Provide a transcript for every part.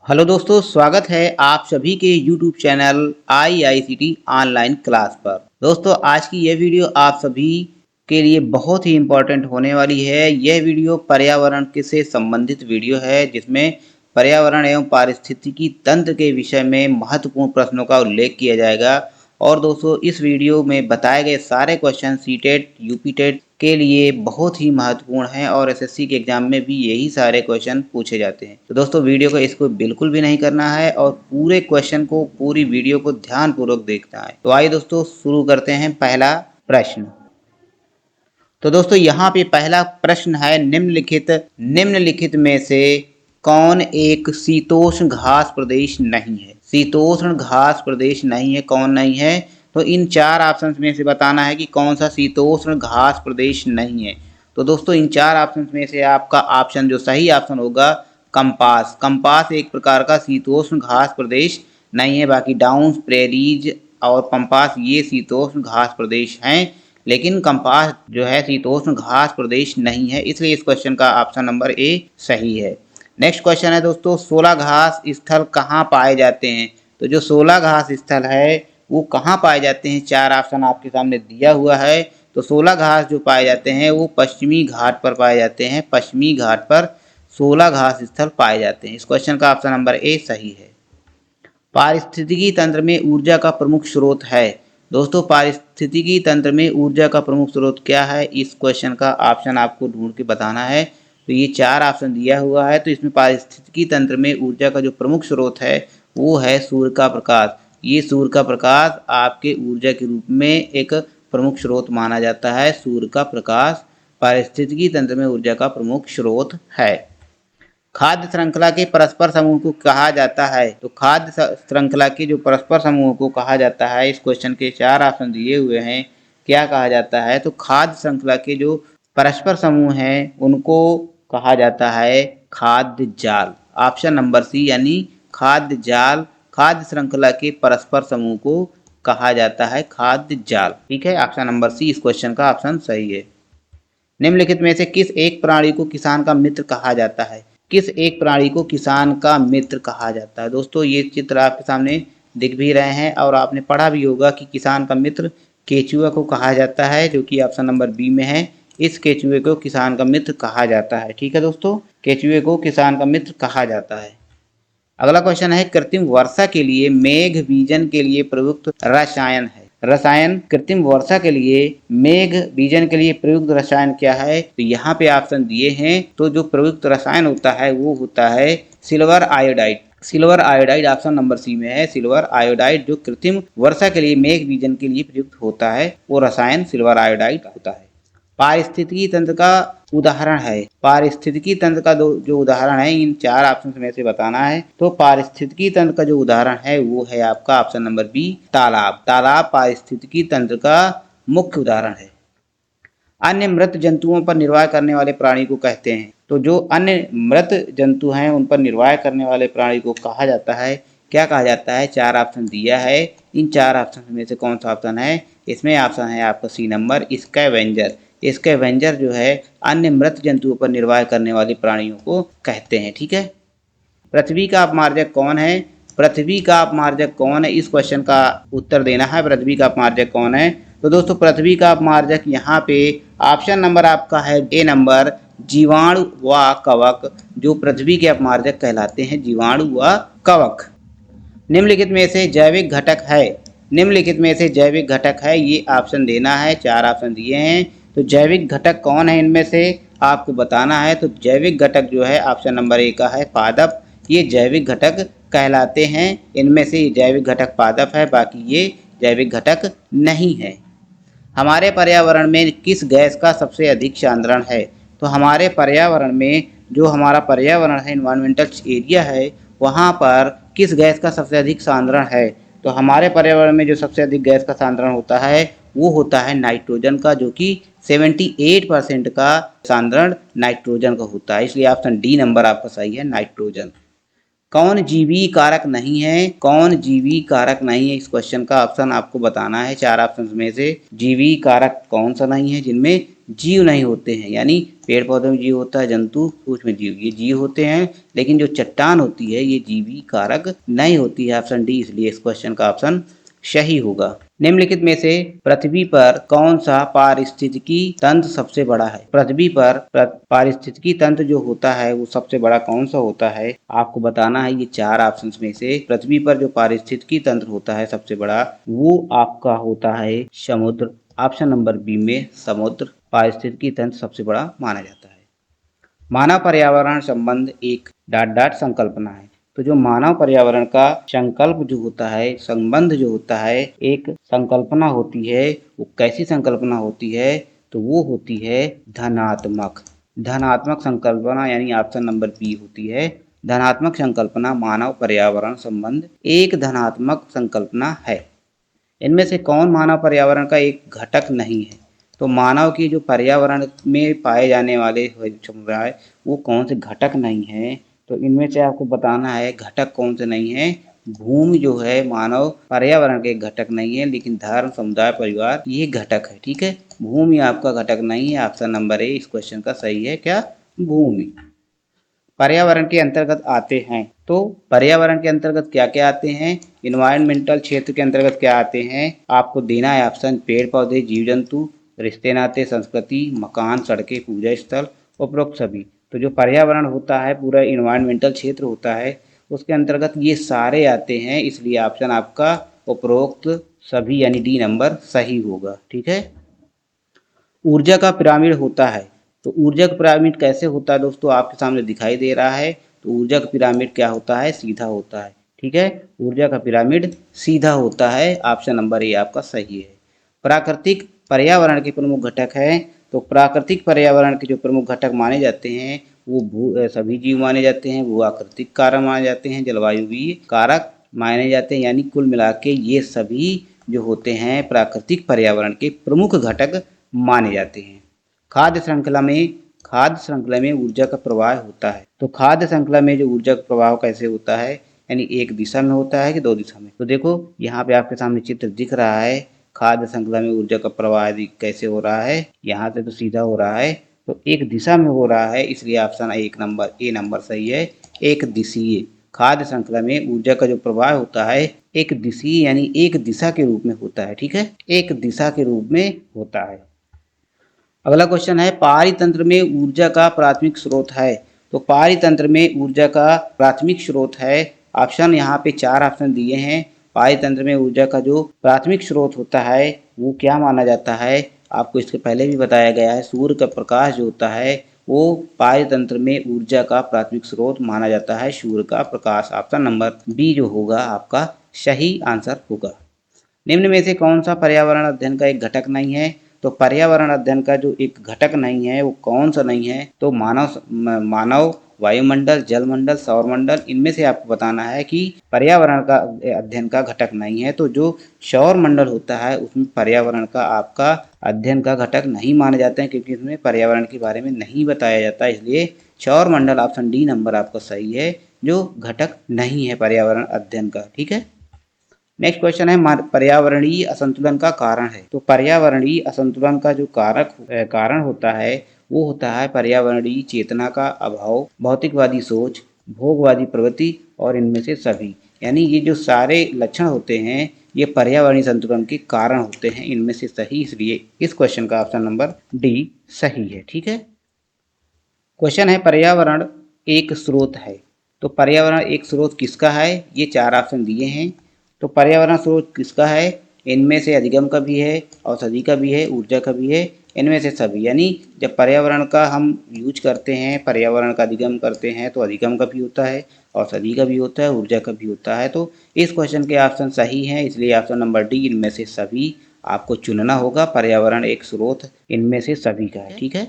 Hello दोस्तों, स्वागत है आप सभी के YouTube channel IICT online class पर। दोस्तों, आज की यह वीडियो आप सभी के लिए बहुत ही इम्पोर्टेंट होने वाली है। यह वीडियो पर्यावरण के से संबंधित वीडियो है, जिसमें पर्यावरण एवं पारिस्थितिकी तंत्र के विषय में महत्वपूर्ण प्रश्नों का उल्लेख किया जाएगा। और दोस्तों, इस वीडियो में बताए गए सारे क्वेश्चन सीटेट यूपी टेट के लिए बहुत ही महत्वपूर्ण हैं और एसएससी के एग्जाम में भी यही सारे क्वेश्चन पूछे जाते हैं। तो दोस्तों, वीडियो को इसको बिल्कुल भी नहीं करना है और पूरे क्वेश्चन को, पूरी वीडियो को ध्यानपूर्वक देखना है। तो आइए दोस्तों, शुरू करते हैं पहला प्रश्न। तो दोस्तों, यहाँ पे पहला प्रश्न है, निम्नलिखित में से कौन एक शीतोष्ण घास प्रदेश नहीं है? शीतोष्ण घास प्रदेश नहीं है, कौन नहीं है? तो इन चार ऑप्शन में से बताना है कि कौन सा शीतोष्ण घास प्रदेश नहीं है। तो दोस्तों, इन चार ऑप्शन में से आपका ऑप्शन जो सही ऑप्शन होगा, कंपास। कंपास एक प्रकार का शीतोष्ण घास प्रदेश नहीं है। बाकी डाउन्स, प्रेरीज और पंपास ये शीतोष्ण घास प्रदेश हैं, लेकिन कंपास जो है शीतोष्ण घास प्रदेश नहीं है, इसलिए इस क्वेश्चन का ऑप्शन नंबर ए सही है। नेक्स्ट क्वेश्चन है दोस्तों, 16 घास स्थल कहाँ पाए जाते हैं? तो जो 16 घास स्थल है वो कहाँ पाए जाते हैं? चार ऑप्शन आपके सामने दिया हुआ है। तो 16 घास जो पाए जाते हैं वो पश्चिमी घाट पर पाए जाते हैं। पश्चिमी घाट पर 16 घास स्थल पाए जाते हैं। इस क्वेश्चन का ऑप्शन नंबर ए सही है। पारिस्थितिकी तंत्र में ऊर्जा का प्रमुख स्रोत है। दोस्तों, पारिस्थितिकी तंत्र में ऊर्जा का प्रमुख स्रोत क्या है? इस क्वेश्चन का ऑप्शन आपको ढूंढ के बताना है। तो ये चार ऑप्शन दिया हुआ है, तो इसमें पारिस्थितिकी तंत्र में ऊर्जा का जो प्रमुख स्रोत है वो है सूर्य का प्रकाश। ये सूर्य का प्रकाश आपके ऊर्जा के रूप में एक प्रमुख स्रोत माना जाता है। सूर्य का प्रकाश पारिस्थितिकी तंत्र में ऊर्जा का प्रमुख स्रोत है। खाद्य श्रृंखला के परस्पर समूह को कहा जाता है। तो खाद्य श्रृंखला के जो परस्पर समूह को कहा जाता है, इस क्वेश्चन के चार ऑप्शन दिए हुए हैं, क्या कहा जाता है? तो खाद्य श्रृंखला के जो परस्पर समूह हैं उनको कहा जाता है खाद्य जाल। ऑप्शन नंबर सी यानी खाद्य जाल। खाद्य श्रृंखला के परस्पर समूह को कहा जाता है खाद्य जाल। ठीक है, ऑप्शन नंबर सी इस क्वेश्चन का ऑप्शन सही है। निम्नलिखित में से किस एक प्राणी को किसान का मित्र कहा जाता है? किस एक प्राणी को किसान का मित्र कहा जाता है? दोस्तों, ये चित्र आपके सामने दिख भी रहे हैं और आपने पढ़ा भी होगा कि किसान का मित्र केचुआ को कहा जाता है, जो कि ऑप्शन नंबर बी में है। इस केचुए को किसान का मित्र कहा जाता है। ठीक है दोस्तों, केचुए को किसान का मित्र कहा जाता है। अगला क्वेश्चन है, कृत्रिम वर्षा के लिए मेघ बीजन के लिए प्रयुक्त रसायन है। रसायन कृत्रिम वर्षा के लिए मेघ बीजन के लिए प्रयुक्त रसायन क्या है? तो यहाँ पे ऑप्शन दिए हैं। तो जो प्रयुक्त रसायन होता है वो होता है silver iodide. Silver iodide option number C में है। सिल्वर आयोडाइड जो कृत्रिम वर्षा के लिए मेघ बीजन के लिए प्रयुक्त होता है वो रसायन सिल्वर आयोडाइड होता है। पारिस्थितिकी तंत्र का उदाहरण है। पारिस्थितिकी तंत्र का जो उदाहरण है, इन चार ऑप्शन में से बताना है। तो पारिस्थितिकी तंत्र का जो उदाहरण है वो है आपका ऑप्शन नंबर बी, तालाब। तालाब पारिस्थितिकी तंत्र का मुख्य उदाहरण है। अन्य मृत जंतुओं पर निर्वाह करने वाले प्राणी को कहते हैं। तो जो अन्य मृत जंतु हैं उन पर निर्वाह करने वाले प्राणी को कहा जाता है, क्या कहा जाता है? चार ऑप्शन दिया है। इन चार ऑप्शन में से कौन सा ऑप्शन है? इसमें ऑप्शन है आपका सी नंबर, स्कैवेंजर। स्कैवेंजर जो है अन्य मृत जंतुओं पर निर्वाह करने वाले प्राणियों को कहते हैं। ठीक है। पृथ्वी का अपमार्जक कौन है? पृथ्वी का अपमार्जक कौन है? इस क्वेश्चन का उत्तर देना है। पृथ्वी का अपमार्जक कौन है? तो दोस्तों, पृथ्वी का अपमार्जक यहाँ पे ऑप्शन नंबर आपका है ए नंबर, जीवाणु व कवक, जो पृथ्वी के अपमार्जक कहलाते हैं, जीवाणु व कवक। निम्नलिखित में से जैविक घटक है। निम्नलिखित में से जैविक घटक है, ये ऑप्शन देना है। चार ऑप्शन दिए हैं। तो जैविक घटक कौन है इनमें से आपको बताना है। तो जैविक घटक जो है ऑप्शन नंबर ए का है पादप। ये जैविक घटक कहलाते हैं। इनमें से जैविक घटक पादप है, बाकी ये जैविक घटक नहीं है। हमारे पर्यावरण में किस गैस का सबसे अधिक सांद्रण है? तो हमारे पर्यावरण में, जो हमारा पर्यावरण है, इन्वायरमेंटल एरिया है, वहाँ पर किस गैस का सबसे अधिक सांद्रण है? तो हमारे पर्यावरण में जो सबसे अधिक गैस का सांद्रण होता है वो होता है नाइट्रोजन का, जो कि 78% का सांद्रण नाइट्रोजन का होता है। इसलिए ऑप्शन डी नंबर आपका सही है, नाइट्रोजन। कौन जीवी कारक नहीं है? कौन जीवी कारक नहीं है? इस क्वेश्चन का ऑप्शन आपको बताना है। चार ऑप्शन में से जीवी कारक कौन सा नहीं है जिनमें जीव नहीं होते हैं, यानी पेड़ पौधों में जीव होता है, जंतु सूक्ष्म जीव ये जीव होते हैं, लेकिन जो चट्टान होती है ये जीवी कारक नहीं होती है। ऑप्शन डी इसलिए इस क्वेश्चन का ऑप्शन सही होगा। निम्नलिखित में से पृथ्वी पर कौन सा पारिस्थितिकी तंत्र सबसे बड़ा है? पृथ्वी पर पारिस्थितिकी तंत्र जो होता है वो सबसे बड़ा कौन सा होता है? आपको बताना है। ये चार ऑप्शंस में से पृथ्वी पर जो पारिस्थितिकी तंत्र होता है सबसे बड़ा, वो आपका होता है समुद्र। ऑप्शन नंबर बी में समुद्र पारिस्थितिकी तंत्र सबसे बड़ा माना जाता है। मानव पर्यावरण संबंध एक डॉट डॉट संकल्पना है। तो जो मानव पर्यावरण का संकल्प जो होता है, संबंध जो होता है, एक संकल्पना होती है। वो कैसी संकल्पना होती है? तो वो होती है धनात्मक। धनात्मक संकल्पना यानी ऑप्शन नंबर बी होती है धनात्मक संकल्पना। मानव पर्यावरण संबंध एक धनात्मक संकल्पना है। इनमें से कौन मानव पर्यावरण का एक घटक नहीं है? तो मानव की जो पर्यावरण में पाए जाने वाले समुदाय वो कौन से घटक नहीं है? तो इनमें से आपको बताना है घटक कौन से नहीं है। भूमि जो है मानव पर्यावरण के घटक नहीं है, लेकिन धर्म समुदाय परिवार ये घटक है। ठीक है, भूमि आपका घटक नहीं है। ऑप्शन नंबर ए इस क्वेश्चन का सही है। क्या? भूमि। पर्यावरण के अंतर्गत आते हैं। तो पर्यावरण के अंतर्गत क्या क्या आते हैं? इन्वायरमेंटल क्षेत्र के अंतर्गत क्या आते हैं? आपको देना है ऑप्शन। पेड़ पौधे, जीव जंतु, रिश्ते नाते, संस्कृति, मकान, सड़कें, पूजा स्थल, उपरोक्त सभी। तो जो पर्यावरण होता है पूरा इन्वायरमेंटल क्षेत्र होता है उसके अंतर्गत ये सारे आते हैं, इसलिए ऑप्शन आपका उपरोक्त सभी यानी डी नंबर सही होगा। ठीक है। ऊर्जा का पिरामिड होता है। तो ऊर्जा का पिरामिड कैसे होता है दोस्तों? आपके सामने दिखाई दे रहा है। तो ऊर्जा का पिरामिड क्या होता है? सीधा होता है। ठीक है, ऊर्जा का पिरामिड सीधा होता है। ऑप्शन नंबर ए आपका सही है। प्राकृतिक पर्यावरण के प्रमुख घटक हैं। तो प्राकृतिक पर्यावरण के जो प्रमुख घटक माने जाते हैं वो सभी जीव माने जाते हैं, भू आकृतिक कारक माने जाते हैं, जलवायु भी कारक माने जाते हैं। यानी कुल मिला के ये सभी जो होते हैं प्राकृतिक पर्यावरण के प्रमुख घटक माने जाते हैं। खाद्य श्रृंखला में ऊर्जा का प्रवाह होता है। तो खाद्य श्रृंखला में जो ऊर्जा का प्रवाह कैसे होता है, यानी एक दिशा में होता है कि दो दिशा में? तो देखो यहाँ पे आपके सामने चित्र दिख रहा है। खाद्य श्रृंखला में ऊर्जा का प्रवाह कैसे हो रहा है? यहाँ से तो सीधा हो रहा है, तो एक दिशा में हो रहा है, इसलिए ऑप्शन ए नंबर सही है। एक दिशीय खाद्य श्रृंखला में ऊर्जा का जो प्रवाह होता है एक दिशीय यानी एक दिशा के रूप में होता है। ठीक है, एक दिशा के रूप में होता है। अगला क्वेश्चन है पारितंत्र में ऊर्जा का प्राथमिक स्रोत है। तो पारितंत्र में ऊर्जा का प्राथमिक स्रोत है। ऑप्शन यहाँ पे चार ऑप्शन दिए हैं। पारितंत्र में ऊर्जा का जो प्राथमिक स्रोत होता है वो क्या माना जाता है? आपको इसके पहले भी बताया गया है। सूर्य का प्रकाश जो होता है वो पारितंत्र में ऊर्जा का प्राथमिक स्रोत माना जाता है। सूर्य का प्रकाश। ऑप्शन नंबर बी जो होगा आपका सही आंसर होगा। निम्न में से कौन सा पर्यावरण अध्ययन का एक घटक नहीं है? तो पर्यावरण अध्ययन का जो एक घटक नहीं है वो कौन सा नहीं है? तो मानव वायुमंडल, जलमंडल, सौरमंडल, इनमें से आपको बताना है कि पर्यावरण का अध्ययन का घटक नहीं है। तो जो सौर मंडल होता है उसमें पर्यावरण का आपका अध्ययन का घटक नहीं माने जाते हैं, क्योंकि उसमें पर्यावरण के बारे में नहीं बताया जाता, इसलिए सौर मंडल ऑप्शन डी नंबर आपका सही है, जो घटक नहीं है पर्यावरण अध्ययन का। ठीक है। नेक्स्ट क्वेश्चन है पर्यावरणीय असंतुलन का कारण है। तो पर्यावरणीय असंतुलन का जो कारण होता है वो होता है पर्यावरणीय चेतना का अभाव, भौतिकवादी सोच, भोगवादी प्रवृत्ति और इनमें से सभी। यानी ये जो सारे लक्षण होते हैं ये पर्यावरणीय संतुलन के कारण होते हैं, इनमें से सही, इसलिए इस क्वेश्चन का ऑप्शन नंबर डी सही है। ठीक है। क्वेश्चन है पर्यावरण एक स्रोत है। तो पर्यावरण एक स्रोत किसका है? ये चार ऑप्शन दिए हैं। तो पर्यावरण स्रोत किसका है? इनमें से अधिगम का भी है, औषधि का भी है, ऊर्जा का भी है, इनमें से सभी। यानी जब पर्यावरण का हम यूज करते हैं, पर्यावरण का अधिगम करते हैं, तो अधिगम का भी होता है, औषधि का भी होता है, ऊर्जा का भी होता है। तो इस क्वेश्चन के ऑप्शन सही हैं, इसलिए ऑप्शन नंबर डी इनमें से सभी आपको चुनना होगा। पर्यावरण एक स्रोत इनमें से सभी का है। ठीक है।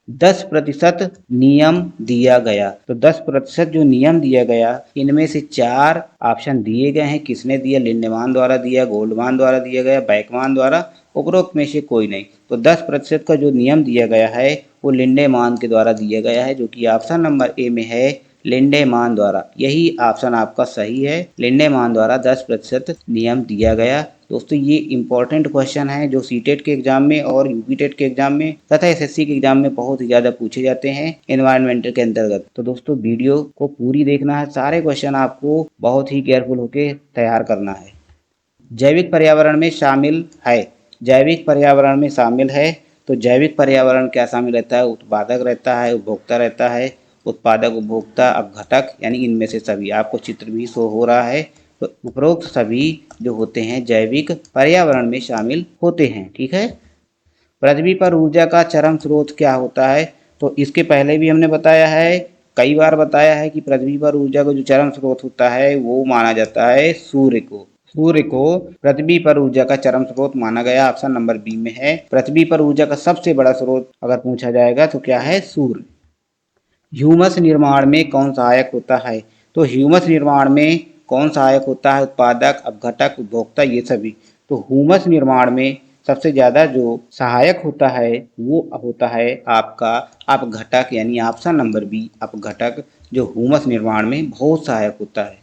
10% नियम दिया गया। तो 10% जो नियम दिया गया इनमें से चार ऑप्शन दिए गए हैं। किसने दिया? लिंडेमान द्वारा दिया, गोल्डमान द्वारा दिया गया, बैकमान द्वारा, उपरोक्त में से कोई नहीं। तो 10% का जो नियम दिया गया है वो लिंडेमान के द्वारा दिया गया है, जो कि ऑप्शन नंबर ए में है लिंडेमान द्वारा। यही ऑप्शन आपका सही है। लिंडेमान द्वारा 10% नियम दिया गया। दोस्तों ये इंपॉर्टेंट क्वेश्चन है जो सीटेट के एग्जाम में और यूपी टेट के एग्जाम में तथा एसएससी के एग्जाम में बहुत ही ज्यादा पूछे जाते हैं एनवायरमेंटल के अंतर्गत। तो दोस्तों वीडियो को पूरी देखना है, सारे क्वेश्चन आपको बहुत ही केयरफुल होकर तैयार करना है। जैविक पर्यावरण में शामिल है, जैविक पर्यावरण में शामिल है तो जैविक पर्यावरण क्या शामिल रहता है? उत्पादक रहता है, उपभोक्ता रहता है, उत्पादक, उपभोक्ता, अपघटक, यानी इनमें से सभी। आपको चित्र भी शो हो रहा है। तो उपरोक्त सभी जो होते हैं जैविक पर्यावरण में शामिल होते हैं। ठीक है। पृथ्वी पर ऊर्जा का चरम स्रोत क्या होता है? तो इसके पहले भी हमने बताया है, कई बार बताया है कि पृथ्वी पर ऊर्जा का जो चरम स्रोत होता है वो माना जाता है सूर्य को। सूर्य को पृथ्वी पर ऊर्जा का चरम स्रोत माना गया। ऑप्शन नंबर बी में है। पृथ्वी पर ऊर्जा का सबसे बड़ा स्रोत अगर पूछा जाएगा तो क्या है? सूर्य। ह्यूमस निर्माण में कौन सहायक होता है? तो ह्यूमस निर्माण में कौन सहायक होता है? उत्पादक, अपघटक, उपभोक्ता, ये सभी। तो ह्यूमस निर्माण में सबसे ज़्यादा जो सहायक होता है वो होता है आपका अपघटक, यानी ऑप्शन नंबर बी अपघटक, जो ह्यूमस निर्माण में बहुत सहायक होता है।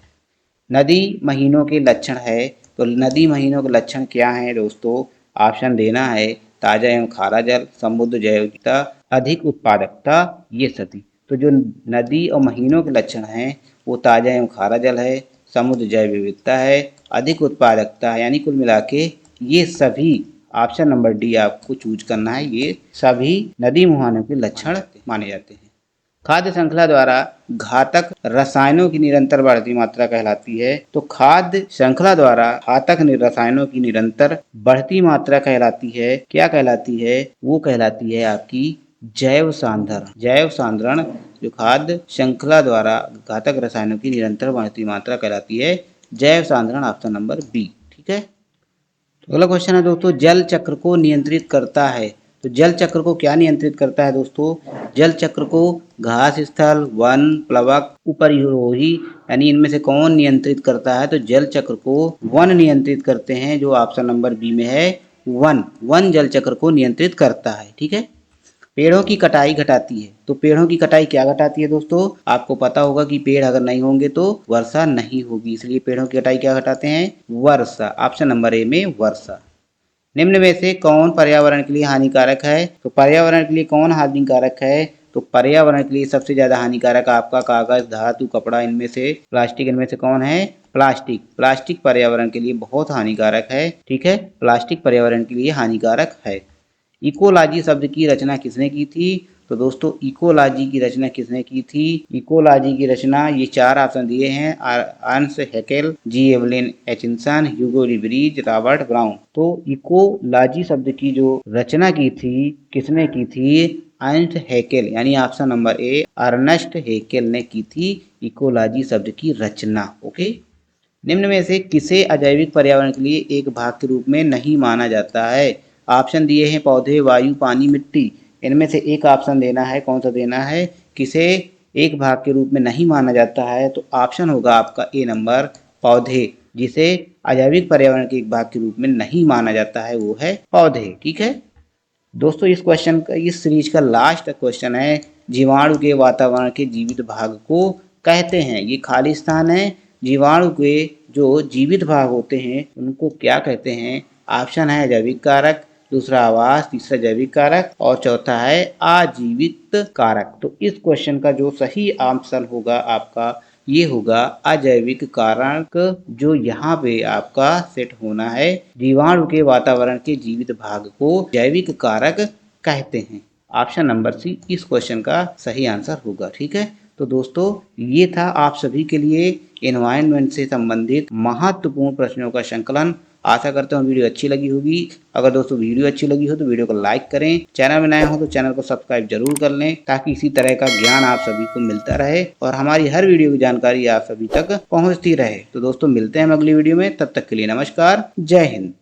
नदी महीनों के लक्षण है, तो नदी महीनों के लक्षण क्या हैं दोस्तों? ऑप्शन देना है, ताजा एवं खारा जल, समुद्र जैविकता, अधिक उत्पादकता, ये सभी। तो जो नदी और महीनों के लक्षण हैं वो ताजा एवं खारा जल है, समुद्र जैव विविधता है, अधिक उत्पादकता है, यानी कुल मिला के ये सभी ऑप्शन नंबर डी आपको चूज करना है। ये सभी नदी मुहानों के लक्षण माने जाते हैं। खाद्य श्रृंखला द्वारा घातक रसायनों की निरंतर बढ़ती मात्रा कहलाती है। तो खाद्य श्रृंखला द्वारा घातक रसायनों की निरंतर बढ़ती मात्रा कहलाती है, क्या कहलाती है? वो कहलाती है आपकी जैव सांद्रण। जैव सांद्रण जो खाद्य श्रृंखला द्वारा घातक रसायनों की निरंतर बढ़ती मात्रा कहलाती है जैव सांद्रण, ऑप्शन नंबर बी। ठीक है। अगला क्वेश्चन है दोस्तों, जल चक्र को नियंत्रित करता है। तो जल चक्र को क्या नियंत्रित करता है दोस्तों? जल चक्र को घास स्थल, वन, प्लवक, उपरिरोही, यानी इनमें से कौन नियंत्रित करता है? तो जल चक्र को वन नियंत्रित करते हैं, जो ऑप्शन नंबर बी में है वन। वन जल चक्र को नियंत्रित करता है। ठीक है। पेड़ों की कटाई घटाती है। तो पेड़ों की कटाई क्या घटाती है दोस्तों? आपको पता होगा कि पेड़ अगर नहीं होंगे तो वर्षा नहीं होगी, इसलिए पेड़ों की कटाई क्या घटाते हैं? वर्षा। ऑप्शन नंबर ए में वर्षा। निम्न में से कौन पर्यावरण के लिए हानिकारक है? तो पर्यावरण के लिए कौन हानिकारक है? तो पर्यावरण के लिए सबसे ज्यादा हानिकारक आपका कागज, धातु, कपड़ा, इनमें से प्लास्टिक, इनमें से कौन है? प्लास्टिक। प्लास्टिक पर्यावरण के लिए बहुत हानिकारक है। ठीक है। प्लास्टिक पर्यावरण के लिए हानिकारक है। इकोलॉजी शब्द की रचना किसने की थी? तो दोस्तों इकोलॉजी की रचना किसने की थी? इकोलॉजी की रचना, ये चार ऑप्शन दिए हैं, अर्नस्ट हैकेल, जी एवलिन एचिंसन, ह्यूगो लीबरीज, रॉबर्ट ब्राउन। तो इकोलॉजी शब्द की जो रचना की थी किसने की थी? अर्नस्ट हैकेल, यानी option number A Ernst Hückel ने की थी इकोलॉजी शब्द की रचना। ओके। निम्न में से किसे अजैविक पर्यावरण के लिए एक भाग के रूप में नहीं माना जाता है? ऑप्शन दिए हैं पौधे, वायु, पानी, मिट्टी। इनमें से एक ऑप्शन देना है, कौन सा देना है? किसे एक भाग के रूप में नहीं माना जाता है? तो ऑप्शन होगा आपका ए नंबर, पौधे। जिसे अजैविक पर्यावरण के एक भाग के रूप में नहीं माना जाता है वो है पौधे। ठीक है दोस्तों, इस क्वेश्चन का, इस सीरीज का लास्ट क्वेश्चन है, जीवाणु के वातावरण के जीवित भाग को कहते हैं। ये खाली स्थान है। जीवाणु के जो जीवित भाग होते हैं उनको क्या कहते हैं? ऑप्शन है जैविक कारक, दूसरा आवास, तीसरा जैविक कारक और चौथा है आजीवित कारक। तो इस क्वेश्चन का जो सही आंसर होगा आपका ये होगा अजैविक कारक, जो यहाँ पे आपका सेट होना है। जीवाणु के वातावरण के जीवित भाग को जैविक कारक कहते हैं। ऑप्शन नंबर सी इस क्वेश्चन का सही आंसर होगा। ठीक है। तो दोस्तों ये था आप सभी के लिए एनवायरनमेंट से संबंधित महत्वपूर्ण प्रश्नों का संकलन। आशा करता हूँ वीडियो अच्छी लगी होगी। अगर दोस्तों वीडियो अच्छी लगी हो तो वीडियो को लाइक करें, चैनल में नए हो तो चैनल को सब्सक्राइब जरूर कर लें, ताकि इसी तरह का ज्ञान आप सभी को मिलता रहे और हमारी हर वीडियो की जानकारी आप सभी तक पहुंचती रहे। तो दोस्तों मिलते हैं हम अगली वीडियो में, तब तक के लिए नमस्कार, जय हिंद।